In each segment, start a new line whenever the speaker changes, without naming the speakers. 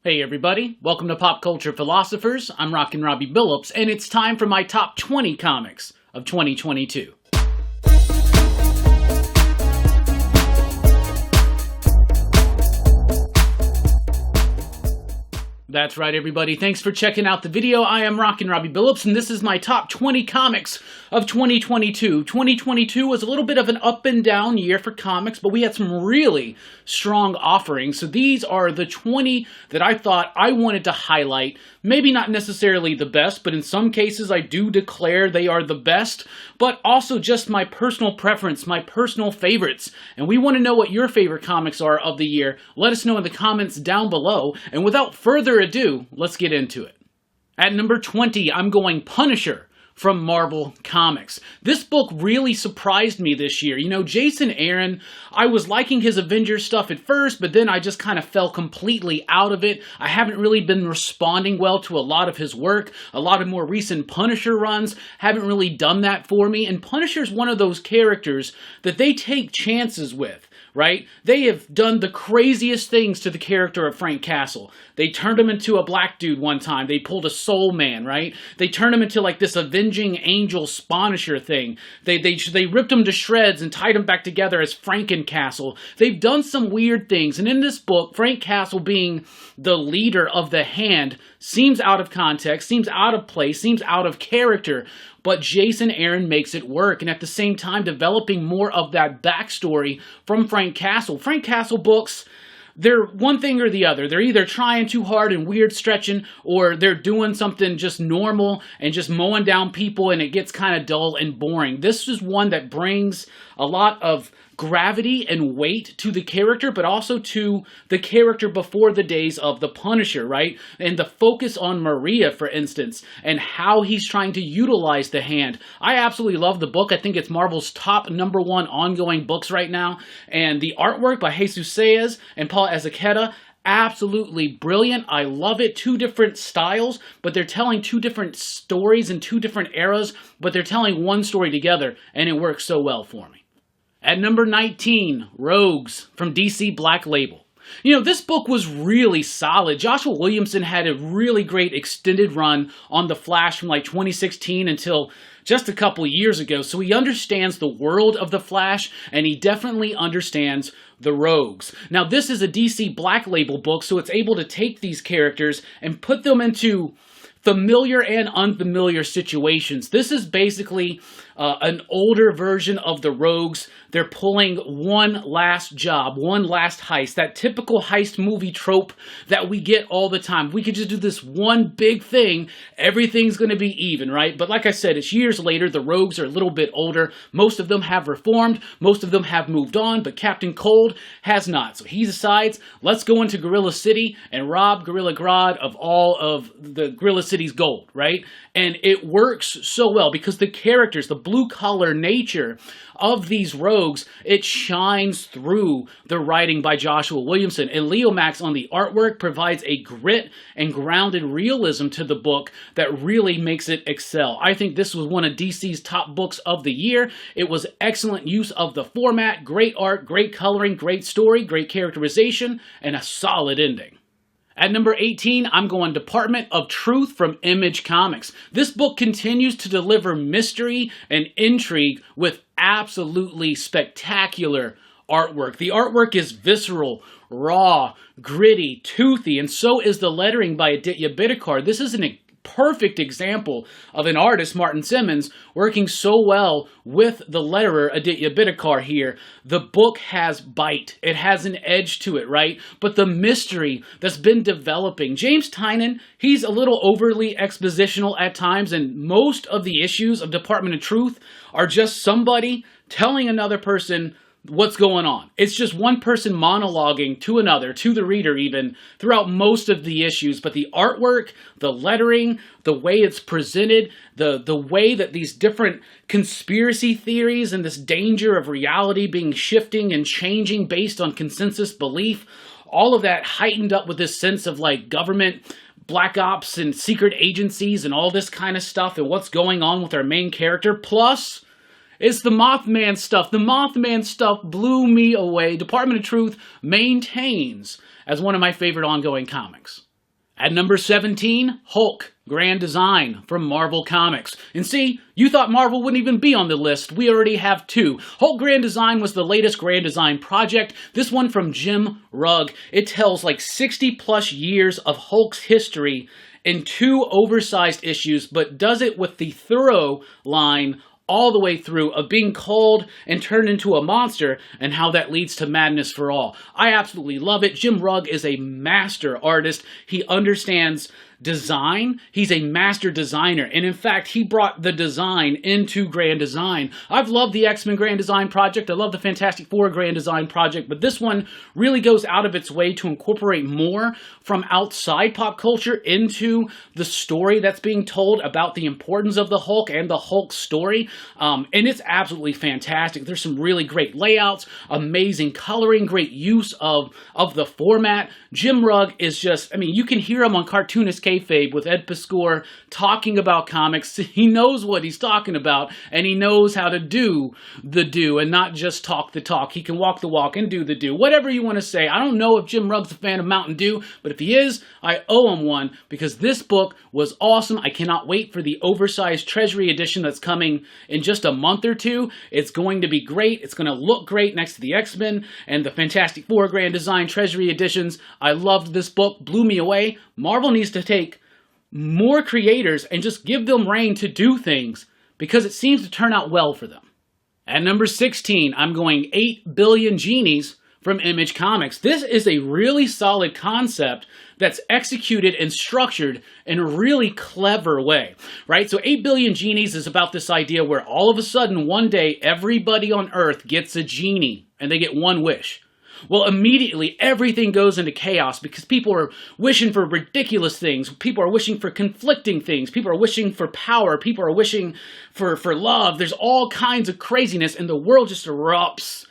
Hey everybody, welcome to Pop Culture Philosophers. I'm Rockin' Robbie Billups, and it's time for my top 20 comics of 2022. That's right, everybody. Thanks for checking out the video. I am Rockin' Robbie Billups, and this is my top 20 comics of 2022. 2022 was a little bit of an up and down year for comics, but we had some really strong offerings. So these are the 20 that I thought I wanted to highlight. Maybe not necessarily the best, but in some cases I do declare they are the best, but also just my personal preference, my personal favorites. And we want to know what your favorite comics are of the year. Let us know in the comments down below. And without further ado, let's get into it. At number 20, I'm going Punisher from Marvel Comics. This book really surprised me this year. You know, Jason Aaron, I was liking his Avengers stuff at first, but then I just kind of fell completely out of it. I haven't really been responding well to a lot of his work. A lot of more recent Punisher runs haven't really done that for me, and Punisher's one of those characters that they take chances with. Right? They have done the craziest things to the character of Frank Castle. They turned him into a black dude one time. They pulled a soul man, right? They turned him into like this avenging angel Sponisher thing. They ripped him to shreds and tied him back together as Frankencastle. They've done some weird things. And in this book, Frank Castle being the leader of the Hand seems out of context, seems out of place, seems out of character. But Jason Aaron makes it work, and at the same time developing more of that backstory from Frank Castle. Frank Castle books, they're one thing or the other. They're either trying too hard and weird stretching, or they're doing something just normal and just mowing down people, and it gets kind of dull and boring. This is one that brings a lot of gravity and weight to the character, but also to the character before the days of the Punisher, right? And the focus on Maria, for instance, and how he's trying to utilize the Hand. I absolutely love the book. I think it's Marvel's top #1 ongoing books right now. And the artwork by Jesus Saez and Paul Azaceta, absolutely brilliant. I love it. Two different styles, but they're telling two different stories in two different eras, but they're telling one story together, and it works so well for me. At number 19, Rogues from DC Black Label. You know, this book was really solid. Joshua Williamson had a really great extended run on The Flash from like 2016 until just a couple years ago. So he understands the world of The Flash, and he definitely understands the Rogues. Now, this is a DC Black Label book, so it's able to take these characters and put them into familiar and unfamiliar situations. This is basically an older version of the Rogues. They're pulling one last job, one last heist, that typical heist movie trope that we get all the time. We could just do this one big thing, everything's going to be even, right? But like I said, it's years later. The Rogues are a little bit older. Most of them have reformed. Most of them have moved on, but Captain Cold has not. So he decides, let's go into Gorilla City and rob Gorilla Grodd of all of the Gorilla City's gold, right? And it works so well because the characters, the blue-collar nature of these Rogues, it shines through the writing by Joshua Williamson. And Leo Max on the artwork provides a grit and grounded realism to the book that really makes it excel. I think this was one of DC's top books of the year. It was excellent use of the format, great art, great coloring, great story, great characterization, and a solid ending. At number 18, I'm going Department of Truth from Image Comics. This book continues to deliver mystery and intrigue with absolutely spectacular artwork. The artwork is visceral, raw, gritty, toothy, and so is the lettering by Aditya Bidikar. This is an perfect example of an artist, Martin Simmons, working so well with the letterer, Aditya Bidikar here. The book has bite. It has an edge to it, right? But the mystery that's been developing. James Tynion, he's a little overly expositional at times, and most of the issues of Department of Truth are just somebody telling another person what's going on. It's just one person monologuing to another, to the reader even, throughout most of the issues. But the artwork, the lettering, the way it's presented, the way that these different conspiracy theories and this danger of reality being shifting and changing based on consensus belief, all of that heightened up with this sense of like government black ops and secret agencies and all this kind of stuff and what's going on with our main character. Plus, it's the Mothman stuff. The Mothman stuff blew me away. Department of Truth maintains as one of my favorite ongoing comics. At number 17, Hulk, Grand Design from Marvel Comics. And see, you thought Marvel wouldn't even be on the list. We already have two. Hulk Grand Design was the latest Grand Design project. This one from Jim Rugg. It tells like 60 plus years of Hulk's history in 2 oversized issues, but does it with the thorough line all the way through of being called and turned into a monster and how that leads to madness for all. I absolutely love it. Jim Rugg is a master artist. He understands design. He's a master designer. And in fact, he brought the design into Grand Design. I've loved the X-Men Grand Design project. I love the Fantastic Four Grand Design project, but this one really goes out of its way to incorporate more from outside pop culture into the story that's being told about the importance of the Hulk and the Hulk story. And it's absolutely fantastic. There's some really great layouts, amazing coloring, great use of the format. Jim Rugg is just, I mean, you can hear him on Cartoonist Kayfabe with Ed Piscor talking about comics. He knows what he's talking about, and he knows how to do the do and not just talk the talk. He can walk the walk and do the do. Whatever you want to say. I don't know if Jim Rugg's a fan of Mountain Dew, but if he is, I owe him one because this book was awesome. I cannot wait for the oversized Treasury edition that's coming in just a month or two. It's going to be great. It's going to look great next to the X-Men and the Fantastic Four Grand Design Treasury editions. I loved this book. Blew me away. Marvel needs to take more creators and just give them reign to do things because it seems to turn out well for them. At number 16, I'm going 8 Billion Genies from Image Comics. This is a really solid concept that's executed and structured in a really clever way, right? So 8 Billion Genies is about this idea where all of a sudden one day everybody on Earth gets a genie and they get one wish. Well, immediately everything goes into chaos because people are wishing for ridiculous things. People are wishing for conflicting things. People are wishing for power. People are wishing for love. There's all kinds of craziness and the world just erupts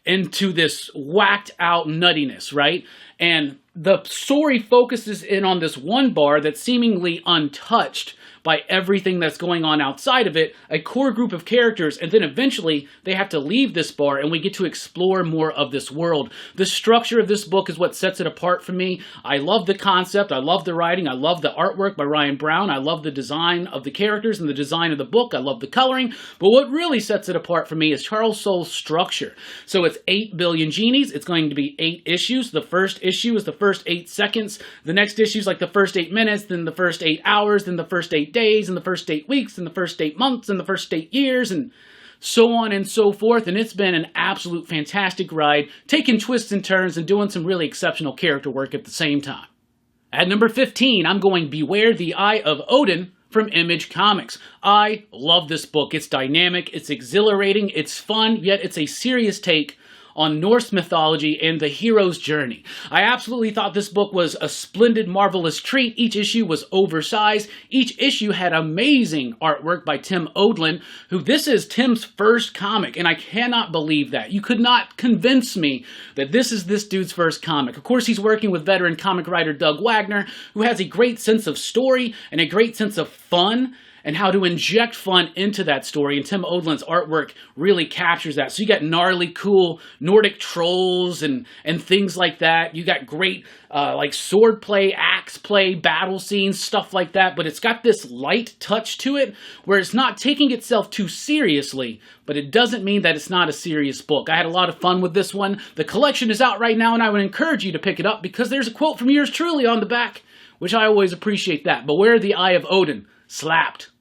into this whacked out nuttiness, right? And the story focuses in on this one bar that's seemingly untouched by everything that's going on outside of it, a core group of characters, and then eventually they have to leave this bar and we get to explore more of this world. The structure of this book is what sets it apart for me. I love the concept, I love the writing, I love the artwork by Ryan Brown, I love the design of the characters and the design of the book, I love the coloring, but what really sets it apart for me is Charles Soule's structure. So it's 8 Billion Genies, it's going to be 8 issues. The first issue is the first 8 seconds, the next issue is like the first 8 minutes, then the first 8 hours, then the first 8 days, and the first 8 weeks, and the first 8 months, and the first 8 years, and so on and so forth. And it's been an absolute fantastic ride, taking twists and turns and doing some really exceptional character work at the same time. At number 15, I'm going Beware the Eye of Odin from Image Comics. I love this book. It's dynamic, it's exhilarating, it's fun, yet it's a serious take on Norse mythology and the hero's journey. I absolutely thought this book was a splendid, marvelous treat. Each issue was oversized. Each issue had amazing artwork by Tim Odlin, who this is Tim's first comic, and I cannot believe that. You could not convince me that this is this dude's first comic. Of course, he's working with veteran comic writer Doug Wagner, who has a great sense of story and a great sense of fun, and how to inject fun into that story, and Tim Odlin's artwork really captures that. So you got gnarly, cool Nordic trolls and things like that. You got great like sword play, axe play, battle scenes, stuff like that, but it's got this light touch to it where it's not taking itself too seriously, but it doesn't mean that it's not a serious book. I had a lot of fun with this one. The collection is out right now, and I would encourage you to pick it up because there's a quote from yours truly on the back, which I always appreciate that. Beware the Eye of Odin. Slapped.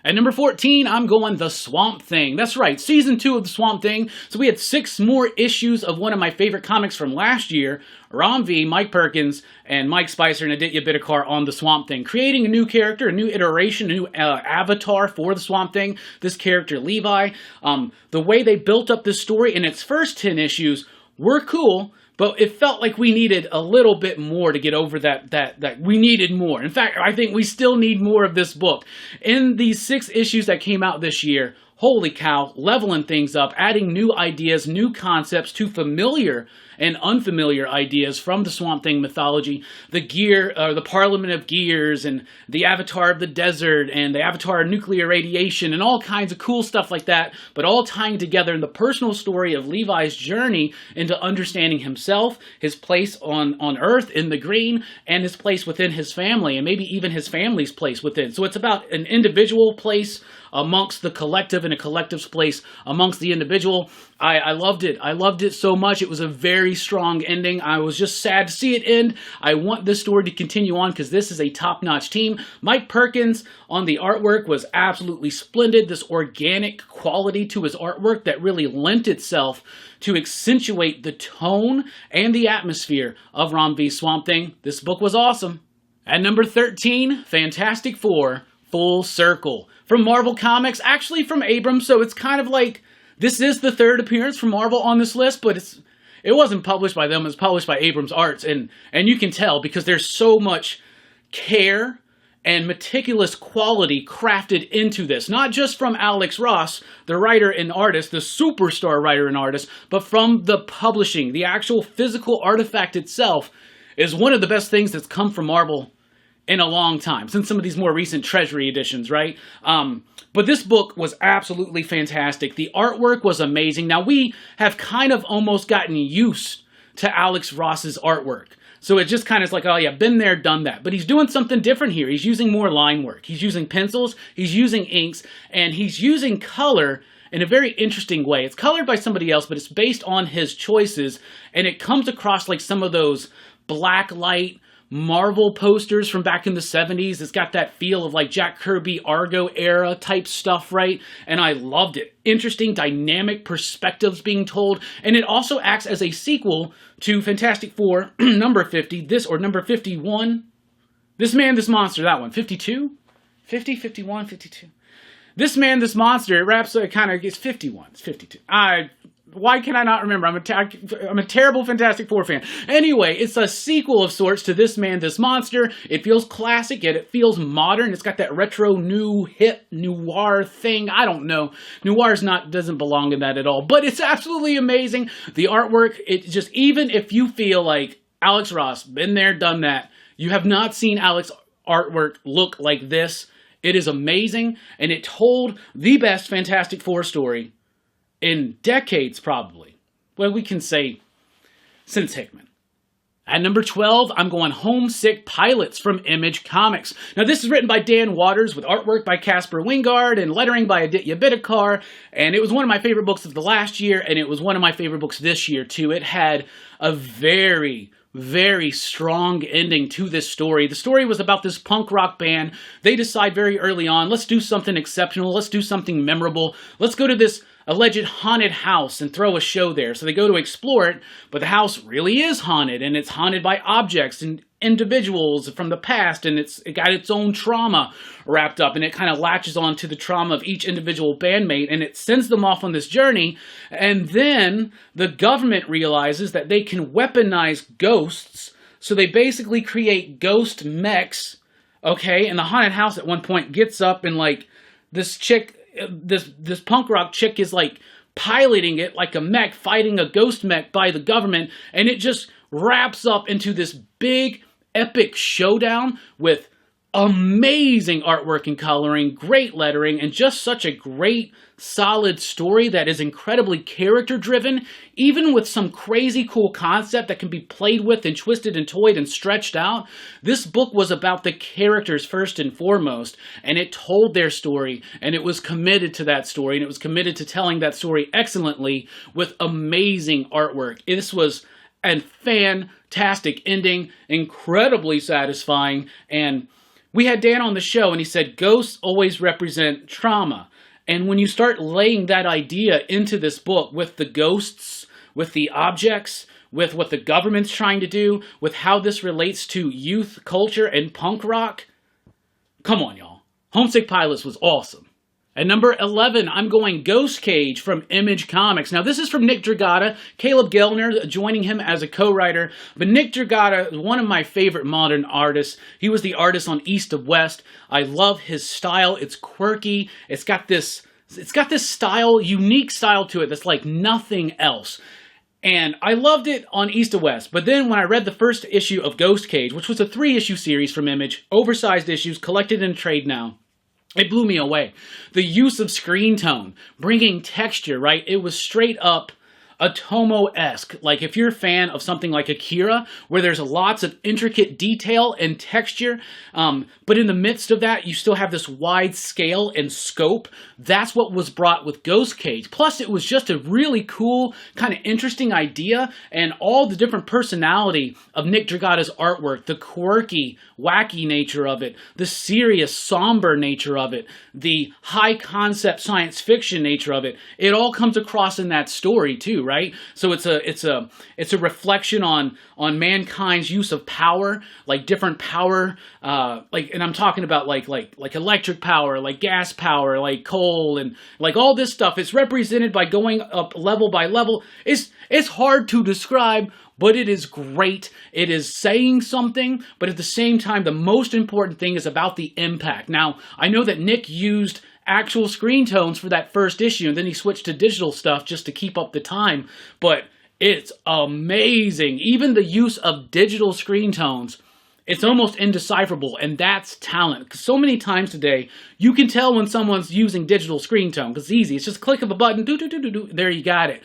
At number 14, I'm going The Swamp Thing. That's right, Season 2 of The Swamp Thing. So we had 6 more issues of one of my favorite comics from last year. Ron V, Mike Perkins, and Mike Spicer and Aditya Bidikar on The Swamp Thing, creating a new character, a new iteration, a new avatar for The Swamp Thing, this character Levi. The way they built up this story in its first 10 issues were cool, but it felt like we needed a little bit more to get over that we needed more. In fact, I think we still need more of this book. In these 6 issues that came out this year, holy cow, leveling things up, adding new ideas, new concepts to familiar and unfamiliar ideas from the Swamp Thing mythology. The Parliament of Gears, and the Avatar of the Desert, and the Avatar of nuclear radiation, and all kinds of cool stuff like that, but all tying together in the personal story of Levi's journey into understanding himself, his place on Earth in the green, and his place within his family, and maybe even his family's place within. So it's about an individual place amongst the collective, and a collective's place amongst the individual. I loved it. I loved it so much. It was a very strong ending. I was just sad to see it end. I want this story to continue on because this is a top-notch team. Mike Perkins on the artwork was absolutely splendid. This organic quality to his artwork that really lent itself to accentuate the tone and the atmosphere of Rom v Swamp Thing. This book was awesome. At number 13, Fantastic Four, Full Circle. From Marvel Comics, actually from Abrams, so it's kind of like, this is the third appearance from Marvel on this list, but it wasn't published by them, it was published by Abrams Arts, and you can tell because there's so much care and meticulous quality crafted into this. Not just from Alex Ross, the writer and artist, the superstar writer and artist, but from the publishing. The actual physical artifact itself is one of the best things that's come from Marvel in a long time, since some of these more recent Treasury editions, right? But this book was absolutely fantastic. The artwork was amazing. Now, we have kind of almost gotten used to Alex Ross's artwork. So it just kind of is like, oh yeah, been there, done that. But he's doing something different here. He's using more line work. He's using pencils, he's using inks, and he's using color in a very interesting way. It's colored by somebody else, but it's based on his choices, and it comes across like some of those black light Marvel posters from back in the 70s. It's got that feel of like Jack Kirby, Argo era type stuff, right? And I loved it. Interesting, dynamic perspectives being told. And it also acts as a sequel to Fantastic Four, number 50, number 51. This Man, This Monster, that one. 52? 50, 51, 52. This Man, This Monster, it wraps, it kind of, it's 51. It's 52. Why can I not remember? I'm a terrible Fantastic Four fan. Anyway, it's a sequel of sorts to This Man, This Monster. It feels classic, yet it feels modern. It's got that retro, new, hip, noir thing. I don't know. Noir's doesn't belong in that at all. But it's absolutely amazing. The artwork, it just, even if you feel like Alex Ross, been there, done that, you have not seen Alex artwork look like this. It is amazing, and it told the best Fantastic Four story in decades, probably. Well, we can say since Hickman. At number 12, I'm going Homesick Pilots from Image Comics. Now, this is written by Dan Waters with artwork by Casper Wingard and lettering by Aditya Bidikar. And it was one of my favorite books of the last year, and it was one of my favorite books this year, too. It had a very strong ending to this story. The story was about this punk rock band. They decide very early on, let's do something exceptional. Let's do something memorable. Let's go to this alleged haunted house and throw a show there. So they go to explore it, but the house really is haunted, and it's haunted by objects and individuals from the past, and it got its own trauma wrapped up, and it kind of latches on to the trauma of each individual bandmate, and it sends them off on this journey. And then the government realizes that they can weaponize ghosts, so they basically create ghost mechs, okay? And the haunted house at one point gets up, and like this chick, this punk rock chick is like piloting it like a mech, fighting a ghost mech by the government, and it just wraps up into this big epic showdown with amazing artwork and coloring, great lettering, and just such a great, solid story that is incredibly character-driven, even with some crazy cool concept that can be played with and twisted and toyed and stretched out. This book was about the characters first and foremost, and it told their story, and it was committed to that story, and it was committed to telling that story excellently with amazing artwork. This was a fantastic ending, incredibly satisfying, and we had Dan on the show, and he said, ghosts always represent trauma. And when you start laying that idea into this book with the ghosts, with the objects, with what the government's trying to do, with how this relates to youth culture and punk rock, come on, y'all. Homesick Pilots was awesome. At number 11, I'm going Ghost Cage from Image Comics. Now, this is from Nick Dragotta, Caleb Gellner joining him as a co-writer. But Nick Dragotta is one of my favorite modern artists. He was the artist on East of West. I love his style. It's quirky. It's got this it's got this style, unique style to it that's like nothing else. And I loved it on East to West, but then when I read the first issue of Ghost Cage, which was a 3-issue series from Image, oversized issues, collected in trade now, it blew me away. The use of screen tone, bringing texture, right? It was straight up Otomo-esque. Like if you're a fan of something like Akira, where there's lots of intricate detail and texture, but in the midst of that, you still have this wide scale and scope. That's what was brought with Ghost Cage. Plus, it was just a really cool, kind of interesting idea, and all the different personality of Nick Dragata's artwork, the quirky, wacky nature of it, the serious, somber nature of it, the high concept science fiction nature of it. It all comes across in that story too, right? So it's a reflection on mankind's use of power, like different power, and I'm talking about like electric power, like gas power, like coal, and like all this stuff. It's represented by going up level by level. It's hard to describe, but it is great. It is saying something, but at the same time, the most important thing is about the impact. Now, I know that Nick used actual screen tones for that first issue, and then he switched to digital stuff just to keep up the time, but it's amazing. Even the use of digital screen tones, it's almost indecipherable, and that's talent. Because so many times today, you can tell when someone's using digital screen tone, because it's easy. It's just a click of a button, there you got it.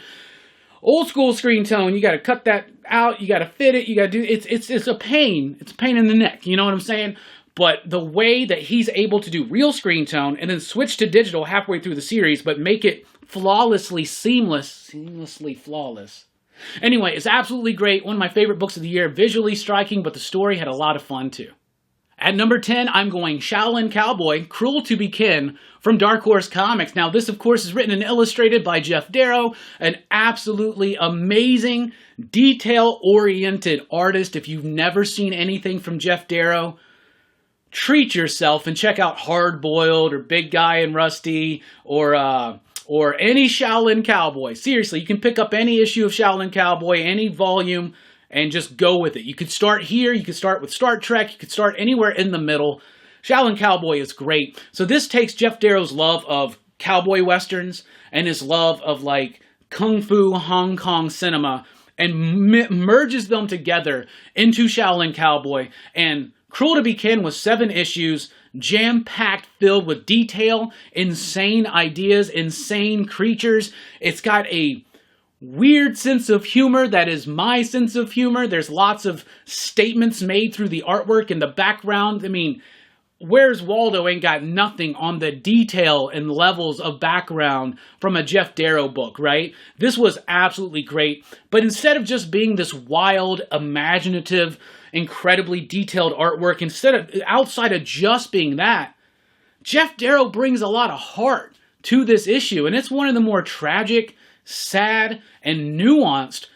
Old school screen tone, you got to cut that out, you got to fit it, you got to do, it's a pain. It's a pain in the neck, you know what I'm saying? But the way that he's able to do real screen tone and then switch to digital halfway through the series, but make it flawlessly seamlessly flawless. Anyway, it's absolutely great. One of my favorite books of the year. Visually striking, but the story had a lot of fun too. At number 10, I'm going SHAOLIN Cowboy, Cruel to Be Kin from Dark Horse Comics. Now, this, of course, is written and illustrated by Jeff Darrow, an absolutely amazing, detail-oriented artist. If you've never seen anything from Jeff Darrow, treat yourself and check out Hard Boiled or Big Guy and Rusty or any SHAOLIN Cowboy. Seriously, you can pick up any issue of SHAOLIN Cowboy, any volume, and just go with it. You could start here, you could start with Star Trek, you could start anywhere in the middle. SHAOLIN Cowboy is great. So this takes Jeff Darrow's love of cowboy westerns and his love of like Kung Fu Hong Kong cinema and merges them together into SHAOLIN Cowboy. And Cruel to Be Kin was 7 issues, jam-packed, filled with detail, insane ideas, insane creatures. It's got a weird sense of humor that is my sense of humor. There's lots of statements made through the artwork and the background. I mean, Where's Waldo ain't got nothing on the detail and levels of background from a Jeff Darrow book, right? This was absolutely great. But instead of just being this wild, imaginative, incredibly detailed artwork, outside of just being that, Jeff Darrow brings a lot of heart to this issue. And it's one of the more tragic, sad, and nuanced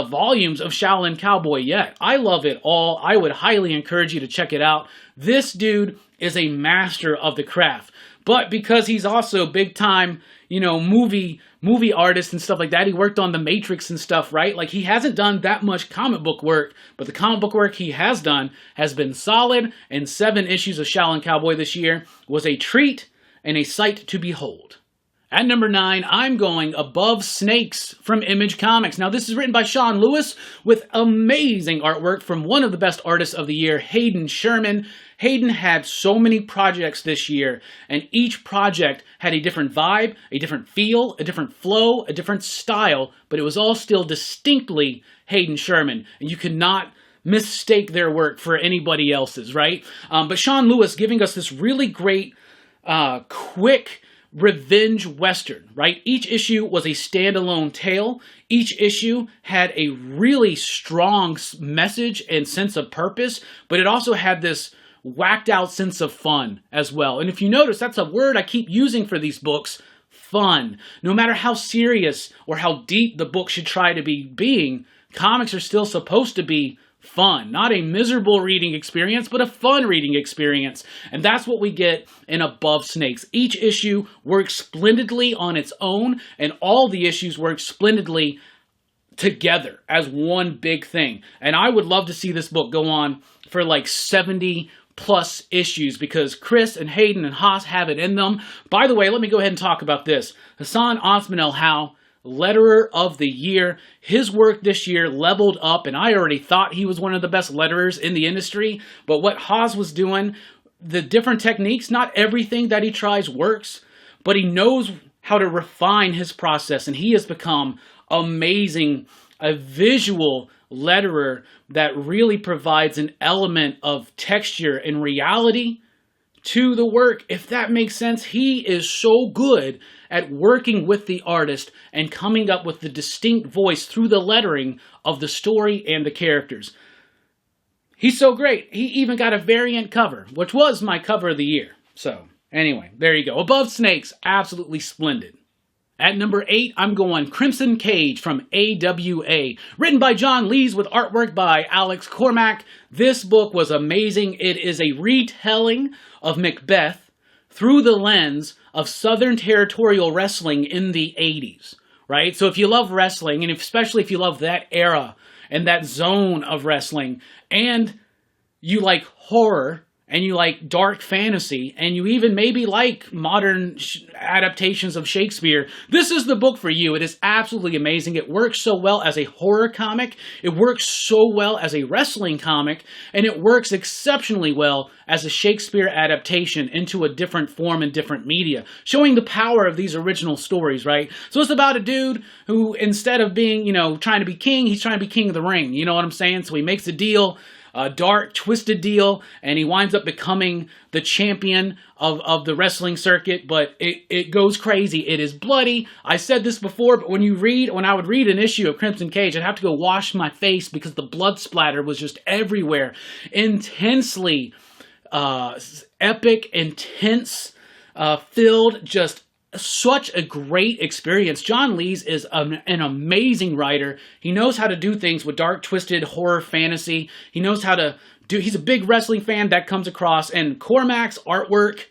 volumes of SHAOLIN Cowboy yet. I love it all. I would highly encourage you to check it out. This dude is a master of the craft. But because he's also big time, movie artist and stuff like that, he worked on The Matrix and stuff, right? Like, he hasn't done that much comic book work, but the comic book work he has done has been solid, and 7 issues of SHAOLIN Cowboy this year was a treat and a sight to behold. At number 9, I'm going Above Snakes from Image Comics. Now, this is written by Sean Lewis with amazing artwork from one of the best artists of the year, Hayden Sherman. Hayden had so many projects this year, and each project had a different vibe, a different feel, a different flow, a different style, but it was all still distinctly Hayden Sherman, and you could not mistake their work for anybody else's, right? But Sean Lewis giving us this really great, quick revenge western, right? Each issue was a standalone tale. Each issue had a really strong message and sense of purpose, but it also had this whacked out sense of fun as well. And if you notice, that's a word I keep using for these books, fun. No matter how serious or how deep the book should try to be being, comics are still supposed to be fun. Not a miserable reading experience, but a fun reading experience. And that's what we get in Above Snakes. Each issue works splendidly on its own, and all the issues work splendidly together as one big thing. And I would love to see this book go on for like 70 plus issues because Chris and Hayden and Haas have it in them. By the way, let me go ahead and talk about this. Hassan Osman El How, Letterer of the Year. His work this year leveled up, and I already thought he was one of the best letterers in the industry. But what Haas was doing, the different techniques, not everything that he tries works, but he knows how to refine his process, and he has become amazing, a visual letterer that really provides an element of texture and reality to the work, if that makes sense. He is so good at working with the artist and coming up with the distinct voice through the lettering of the story and the characters. He's so great. He even got a variant cover, which was my cover of the year. So, anyway, there you go. Above Snakes, absolutely splendid. At number 8, I'm going Crimson Cage from AWA. Written by John Lees with artwork by Alex Cormack. This book was amazing. It is a retelling of Macbeth through the lens of Southern Territorial Wrestling in the 80s, right? So if you love wrestling, and especially if you love that era and that zone of wrestling, and you like horror, and you like dark fantasy, and you even maybe like modern adaptations of Shakespeare, this is the book for you. It is absolutely amazing. It works so well as a horror comic. It works so well as a wrestling comic, and it works exceptionally well as a Shakespeare adaptation into a different form and different media, showing the power of these original stories, right? So it's about a dude who, instead of being, trying to be king, he's trying to be king of the ring. You know what I'm saying? So he makes a deal, a dark, twisted deal, and he winds up becoming the champion of the wrestling circuit, but it goes crazy. It is bloody. I said this before, but when I would read an issue of Crimson Cage, I'd have to go wash my face because the blood splatter was just everywhere. Intensely epic, intense, filled, just such a great experience. John Lees is an amazing writer. He knows how to do things with dark, twisted horror fantasy. He knows how to do, he's a big wrestling fan, that comes across. And Cormac's artwork,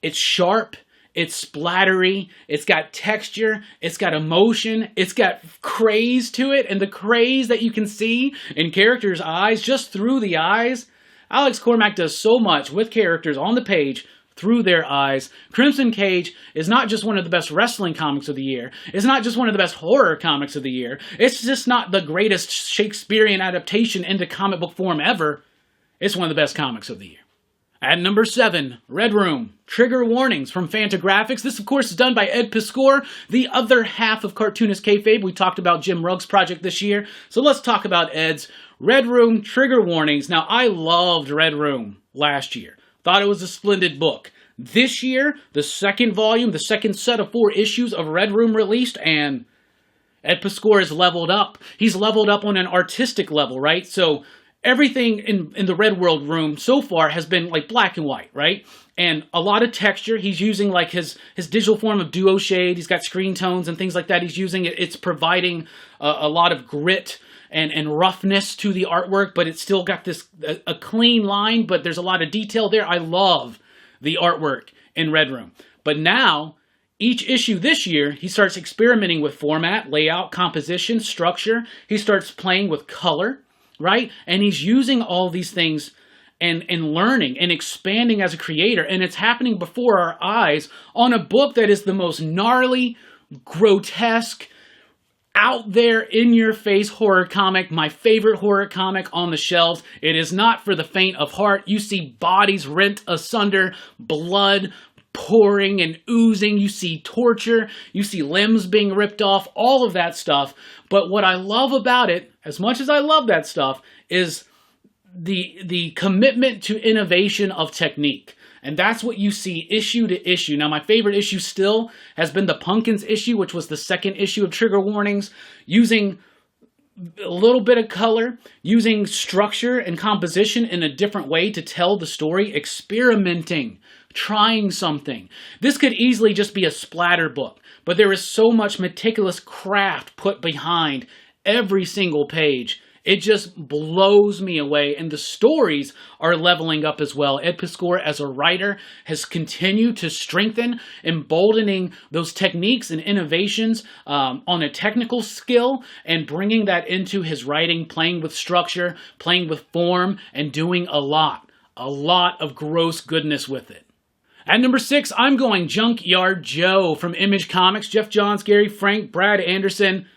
it's sharp, it's splattery, it's got texture, it's got emotion, it's got craze to it, and the craze that you can see in characters' eyes, just through the eyes. Alex Cormack does so much with characters on the page through their eyes. Crimson Cage is not just one of the best wrestling comics of the year. It's not just one of the best horror comics of the year. It's just not the greatest Shakespearean adaptation into comic book form ever. It's one of the best comics of the year. At number 7, Red Room, Trigger Warnings from Fantagraphics. This, of course, is done by Ed Piscor, the other half of Cartoonist Kayfabe. We talked about Jim Rugg's project this year, so let's talk about Ed's Red Room, Trigger Warnings. Now, I loved Red Room last year. Thought it was a splendid book. This year, the second volume, the second set of 4 issues of Red Room released, and Ed Piscor has leveled up. He's leveled up on an artistic level, right? So everything in the Red World Room so far has been like black and white, right? And a lot of texture. He's using like his digital form of duo shade. He's got screen tones and things like that. He's using it. It's providing a lot of grit and roughness to the artwork, but it's still got this a clean line, but there's a lot of detail there. I love the artwork in Red Room. But now, each issue this year, he starts experimenting with format, layout, composition, structure. He starts playing with color, right? And he's using all these things and learning and expanding as a creator. And it's happening before our eyes on a book that is the most gnarly, grotesque, out there, in-your-face horror comic, my favorite horror comic on the shelves. It is not for the faint of heart. You see bodies rent asunder, blood pouring and oozing. You see torture. You see limbs being ripped off, all of that stuff. But what I love about it, as much as I love that stuff, is the commitment to innovation of technique. And that's what you see issue to issue. Now, my favorite issue still has been the Pumpkins issue, which was the second issue of Trigger Warnings, using a little bit of color, using structure and composition in a different way to tell the story, experimenting, trying something. This could easily just be a splatter book, but there is so much meticulous craft put behind every single page. It just blows me away, and the stories are leveling up as well. Ed Piscor, as a writer, has continued to strengthen, emboldening those techniques and innovations on a technical skill, and bringing that into his writing, playing with structure, playing with form, and doing a lot a lot of gross goodness with it. At number 6, I'm going Junkyard Joe from Image Comics. Jeff Johns, Gary Frank, Brad Anderson.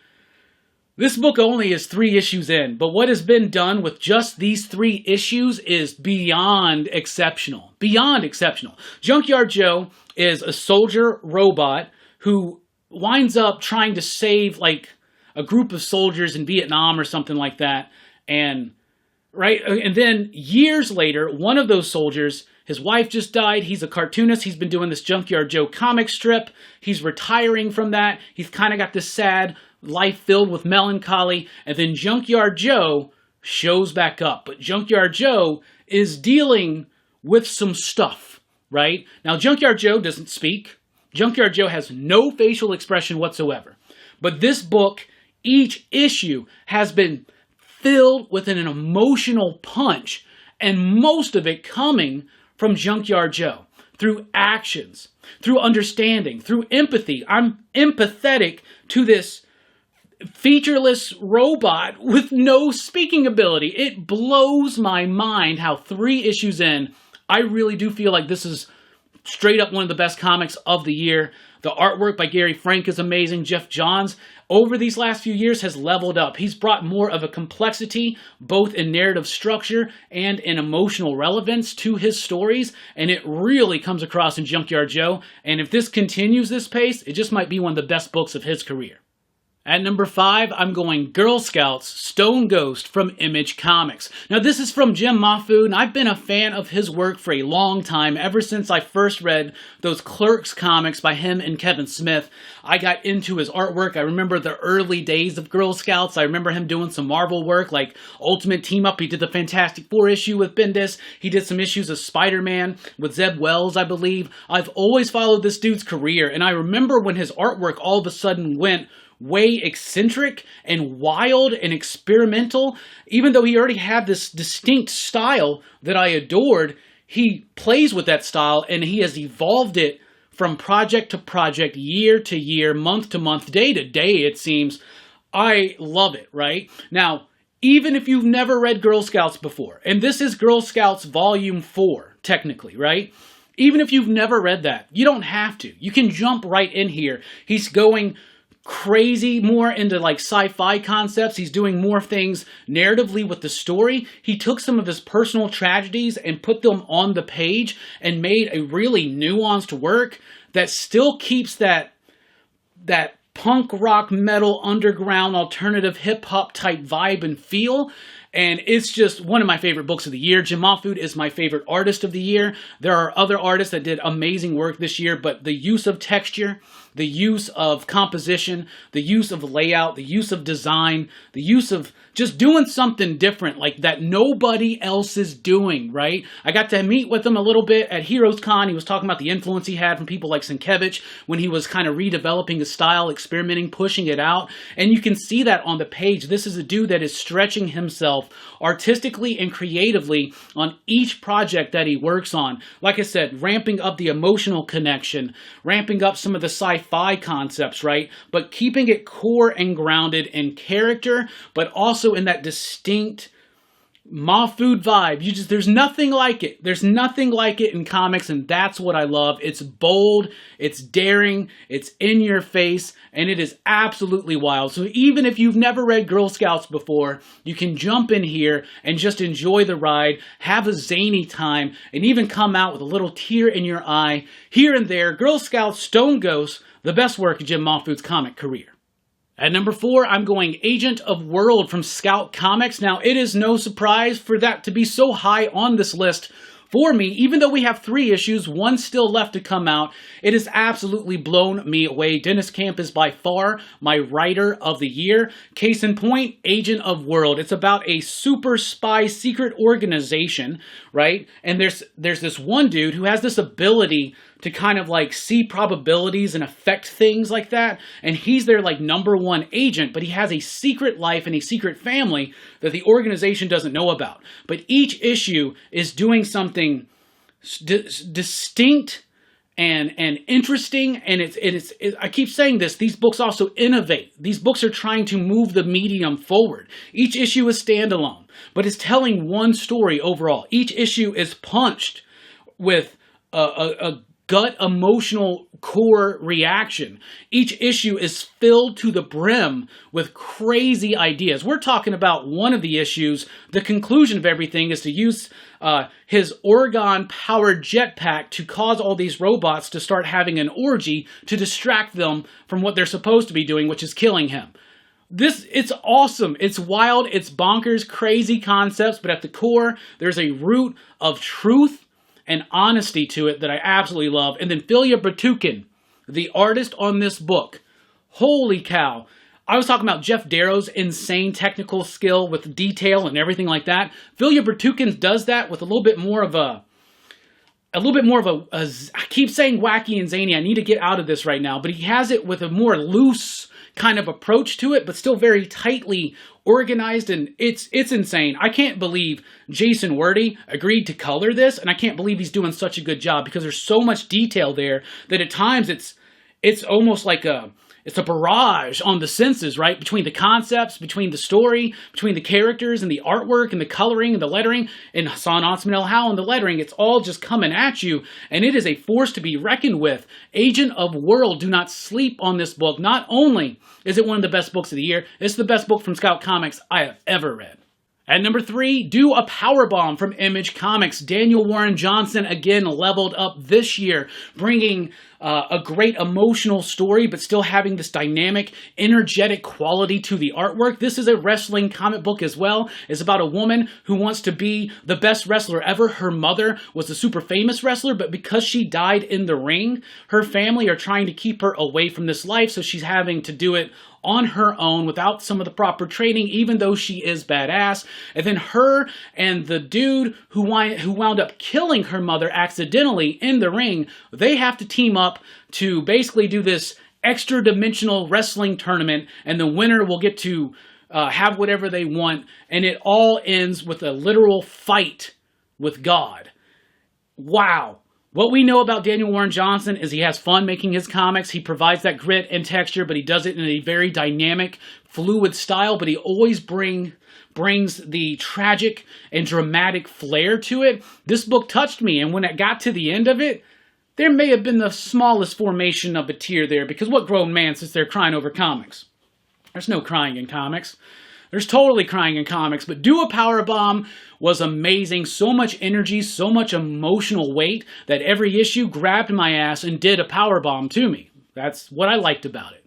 This book only is 3 issues in, but what has been done with just these 3 issues is beyond exceptional. Beyond exceptional. Junkyard Joe is a soldier robot who winds up trying to save like a group of soldiers in Vietnam or something like that. And then years later, one of those soldiers, his wife just died. He's a cartoonist. He's been doing this Junkyard Joe comic strip. He's retiring from that. He's kind of got this sad life filled with melancholy. And then Junkyard Joe shows back up. But Junkyard Joe is dealing with some stuff, right? Now, Junkyard Joe doesn't speak. Junkyard Joe has no facial expression whatsoever. But this book, each issue has been filled with an emotional punch, and most of it coming from Junkyard Joe, through actions, through understanding, through empathy. I'm empathetic to this featureless robot with no speaking ability. It blows my mind how 3 issues in, I really do feel like this is straight up one of the best comics of the year. The artwork by Gary Frank is amazing. Jeff Johns, over these last few years, has leveled up. He's brought more of a complexity, both in narrative structure and in emotional relevance to his stories, and it really comes across in Junkyard Joe. And if this continues this pace, it just might be one of the best books of his career. At number 5, I'm going Girl Scouts Stone Ghost from Image Comics. Now, this is from Jim Mahfood, and I've been a fan of his work for a long time, ever since I first read those Clerks comics by him and Kevin Smith. I got into his artwork. I remember the early days of Girl Scouts. I remember him doing some Marvel work, like Ultimate Team Up. He did the Fantastic Four issue with Bendis. He did some issues of Spider-Man with Zeb Wells, I believe. I've always followed this dude's career, and I remember when his artwork all of a sudden went way eccentric and wild and experimental. Even though he already had this distinct style that I adored, he plays with that style and he has evolved it from project to project, year to year, month to month, day to day, it seems. I love it, right? Now, even if you've never read Girl Scouts before, and this is Girl Scouts Volume 4, technically, right? Even if you've never read that, you don't have to. You can jump right in here. He's going crazy more into like sci-fi concepts. He's doing more things narratively with the story. He took some of his personal tragedies and put them on the page and made a really nuanced work that still keeps that punk rock metal underground alternative hip hop type vibe and feel. And it's just one of my favorite books of the year. Jim Mahfood is my favorite artist of the year. There are other artists that did amazing work this year, but the use of texture, the use of composition, the use of layout, the use of design, the use of just doing something different like that nobody else is doing, right? I got to meet with him a little bit at Heroes Con. He was talking about the influence he had from people like Sienkiewicz when he was kind of redeveloping his style, experimenting, pushing it out. And you can see that on the page. This is a dude that is stretching himself artistically and creatively on each project that he works on. Like I said, ramping up the emotional connection, ramping up some of the sci-fi concepts, right? But keeping it core and grounded in character, but also in that distinct Mahfood vibe. There's nothing like it. There's nothing like it in comics, and that's what I love. It's bold, it's daring, it's in your face, and it is absolutely wild. So even if you've never read Girl Scouts before, you can jump in here and just enjoy the ride, have a zany time, and even come out with a little tear in your eye here and there. Girl Scouts Stone Ghost, the best work in Jim Mahfood's comic career. At number 4, I'm going Agent of World from Scout Comics. Now, it is no surprise for that to be so high on this list for me. Even though we have 3 issues, 1 still left to come out, it has absolutely blown me away. Dennis Camp is by far my writer of the year. Case in point, Agent of World. It's about a super spy secret organization, right? And there's this one dude who has this ability to kind of like see probabilities and affect things like that. And he's their like #1 agent, but he has a secret life and a secret family that the organization doesn't know about. But each issue is doing something distinct and interesting, and I keep saying this, these books also innovate. These books are trying to move the medium forward. Each issue is standalone, but it's telling one story overall. Each issue is punched with a gut emotional core reaction. Each issue is filled to the brim with crazy ideas. We're talking about one of the issues. The conclusion of everything is to use his Orgon-powered jetpack to cause all these robots to start having an orgy to distract them from what they're supposed to be doing, which is killing him. It's awesome. It's wild. It's bonkers, crazy concepts, but at the core, there's a root of truth and honesty to it that I absolutely love. And then Filya Bertukin, the artist on this book. Holy cow. I was talking about Jeff Darrow's insane technical skill with detail and everything like that. Filya Bertukin does that with a little bit more of a I keep saying wacky and zany. I need to get out of this right now, but he has it with a more loose kind of approach to it, but still very tightly organized, and it's insane. I can't believe Jason Wordie agreed to color this, and I can't believe he's doing such a good job because there's so much detail there that at times it's almost like it's a barrage on the senses, right? Between the concepts, between the story, between the characters and the artwork and the coloring and the lettering, and Hassan Otsman El Hal and the lettering, it's all just coming at you, and it is a force to be reckoned with. Agent of World, do not sleep on this book. Not only is it one of the best books of the year, it's the best book from Scout Comics I have ever read. At number 3, Do a Powerbomb from Image Comics. Daniel Warren Johnson again leveled up this year, bringing a great emotional story, but still having this dynamic, energetic quality to the artwork. This is a wrestling comic book as well. It's about a woman who wants to be the best wrestler ever. Her mother was a super famous wrestler, but because she died in the ring, her family are trying to keep her away from this life, so she's having to do it on her own without some of the proper training, even though she is badass. And then her and the dude who wound up killing her mother accidentally in the ring, they have to team up to basically do this extra dimensional wrestling tournament, and the winner will get to have whatever they want, and it all ends with a literal fight with God. Wow. What we know about Daniel Warren Johnson is he has fun making his comics. He provides that grit and texture, but he does it in a very dynamic, fluid style, but he always brings the tragic and dramatic flair to it. This book touched me, and when it got to the end of it, there may have been the smallest formation of a tear there, because what grown man sits there crying over comics? There's no crying in comics. There's totally crying in comics, but Do a Powerbomb was amazing. So much energy, so much emotional weight that every issue grabbed my ass and did a powerbomb to me. That's what I liked about it.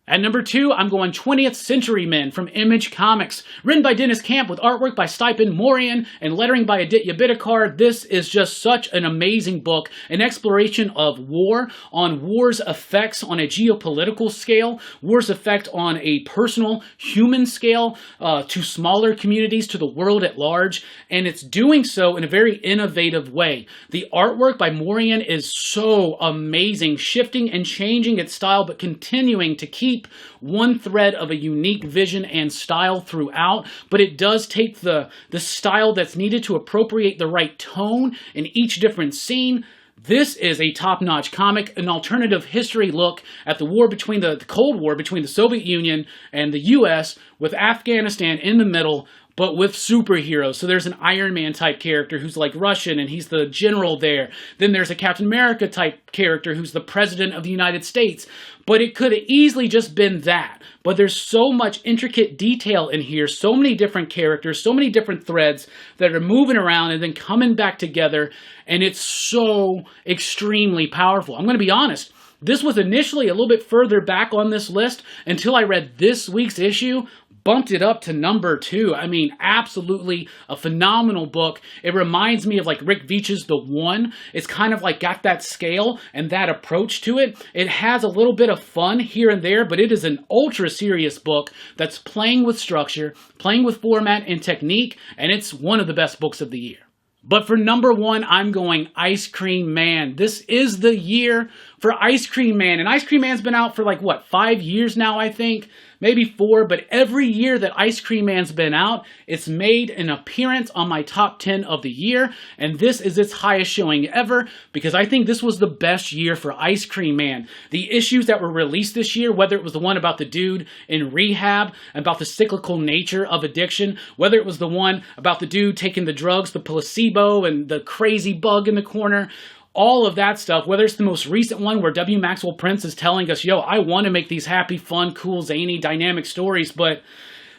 At number 2, I'm going 20th Century Men from Image Comics. Written by Dennis Camp with artwork by Stipend Morian and lettering by Aditya Bidikar. This is just such an amazing book. An exploration of war, on war's effects on a geopolitical scale, war's effect on a personal human scale, to smaller communities, to the world at large. And it's doing so in a very innovative way. The artwork by Morian is so amazing, shifting and changing its style, but continuing to keep one thread of a unique vision and style throughout, but it does take the style that's needed to appropriate the right tone in each different scene. This is a top-notch comic, an alternative history look at the war between the Cold War between the Soviet Union and the U.S., with Afghanistan in the middle, but with superheroes. So there's an Iron Man type character who's like Russian and he's the general there. Then there's a Captain America type character who's the president of the United States. But it could have easily just been that. But there's so much intricate detail in here, so many different characters, so many different threads that are moving around and then coming back together. And it's so extremely powerful. I'm going to be honest. This was initially a little bit further back on this list until I read this week's issue. Bumped it up to number 2. I mean, absolutely a phenomenal book. It reminds me of like Rick Veitch's The One. It's kind of like got that scale and that approach to it. It has a little bit of fun here and there, but it is an ultra serious book that's playing with structure, playing with format and technique, and it's one of the best books of the year. But for number 1, I'm going Ice Cream Man. This is the year for Ice Cream Man. And Ice Cream Man's been out for 5 years now, I think. maybe 4, but every year that Ice Cream Man's been out, it's made an appearance on my top 10 of the year, and this is its highest showing ever, because I think this was the best year for Ice Cream Man. The issues that were released this year, whether it was the one about the dude in rehab, about the cyclical nature of addiction, whether it was the one about the dude taking the drugs, the placebo, and the crazy bug in the corner, all of that stuff, whether it's the most recent one where W. Maxwell Prince is telling us, yo, I want to make these happy, fun, cool, zany, dynamic stories, but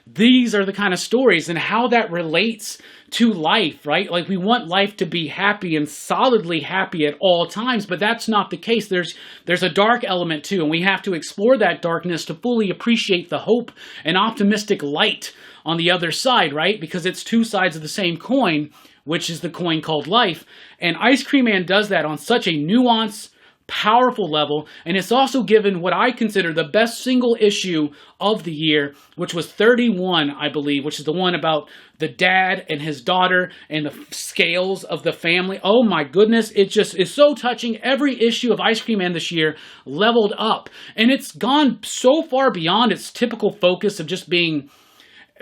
these are the kind of stories, and how that relates to life, right? Like, we want life to be happy and solidly happy at all times, but that's not the case. There's a dark element too, and we have to explore that darkness to fully appreciate the hope and optimistic light on the other side, right? Because it's two sides of the same coin, which is the coin called life. And Ice Cream Man does that on such a nuanced, powerful level, and it's also given what I consider the best single issue of the year, which was 31, I believe, which is the one about the dad and his daughter and the scales of the family. Oh my goodness, it just is so touching. Every issue of Ice Cream Man this year leveled up, and it's gone so far beyond its typical focus of just being...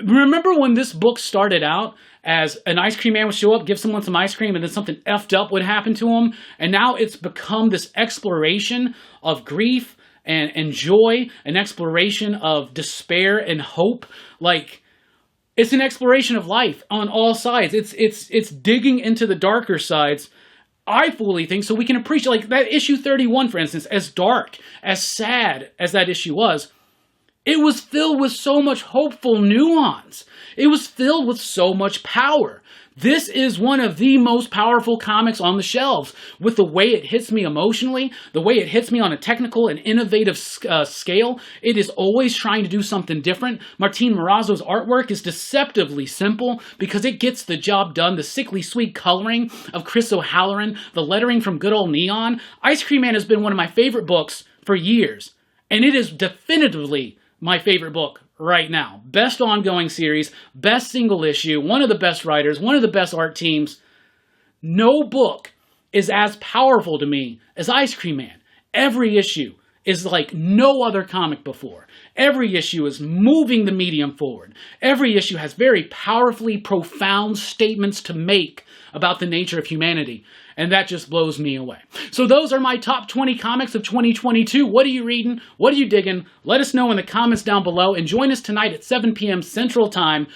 Remember when this book started out as an Ice Cream Man would show up, give someone some ice cream, and then something effed up would happen to him? And now it's become this exploration of grief and joy, an exploration of despair and hope. Like, it's an exploration of life on all sides. It's digging into the darker sides, I fully think, so we can appreciate, like, that issue 31, for instance, as dark, as sad as that issue was, it was filled with so much hopeful nuance. It was filled with so much power. This is one of the most powerful comics on the shelves, with the way it hits me emotionally, the way it hits me on a technical and innovative scale. It is always trying to do something different. Martin Morazzo's artwork is deceptively simple because it gets the job done. The sickly sweet coloring of Chris O'Halloran, the lettering from good old Neon. Ice Cream Man has been one of my favorite books for years, and it is definitively my favorite book right now. Best ongoing series, best single issue, one of the best writers, one of the best art teams. No book is as powerful to me as Ice Cream Man. Every issue is like no other comic before. Every issue is moving the medium forward. Every issue has very powerfully profound statements to make about the nature of humanity. And that just blows me away. So those are my top 20 comics of 2022. What are you reading? What are you digging? Let us know in the comments down below. And join us tonight at 7 p.m. Central Time,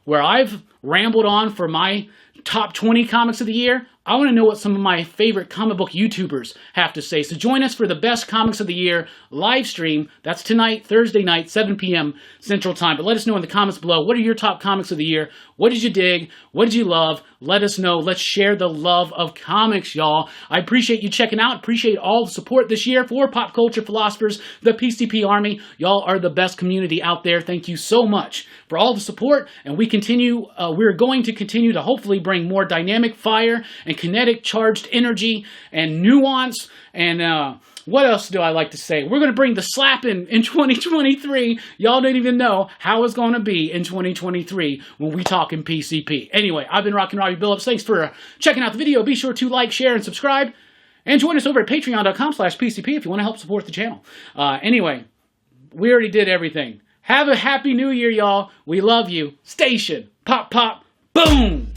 where I've rambled on for my top 20 comics of the year. I want to know what some of my favorite comic book YouTubers have to say. So join us for the best comics of the year live stream. That's tonight, Thursday night, 7 p.m. Central Time. But let us know in the comments below, what are your top comics of the year? What did you dig? What did you love? Let us know. Let's share the love of comics, y'all. I appreciate you checking out. Appreciate all the support this year for Pop Culture Philosophers, the PCP Army. Y'all are the best community out there. Thank you so much for all the support. And we're going to continue to hopefully bring more dynamic fire and kinetic charged energy and nuance and what else do I like to say? We're going to bring the slapping in 2023. Y'all don't even know how it's going to be in 2023 when we talk in PCP. Anyway, I've been Rockin' Robbie Billups. Thanks for checking out the video. Be sure to like, share, and subscribe. And join us over at patreon.com/PCP if you want to help support the channel. Anyway, we already did everything. Have a happy new year, y'all. We love you. Station. Pop, pop, boom.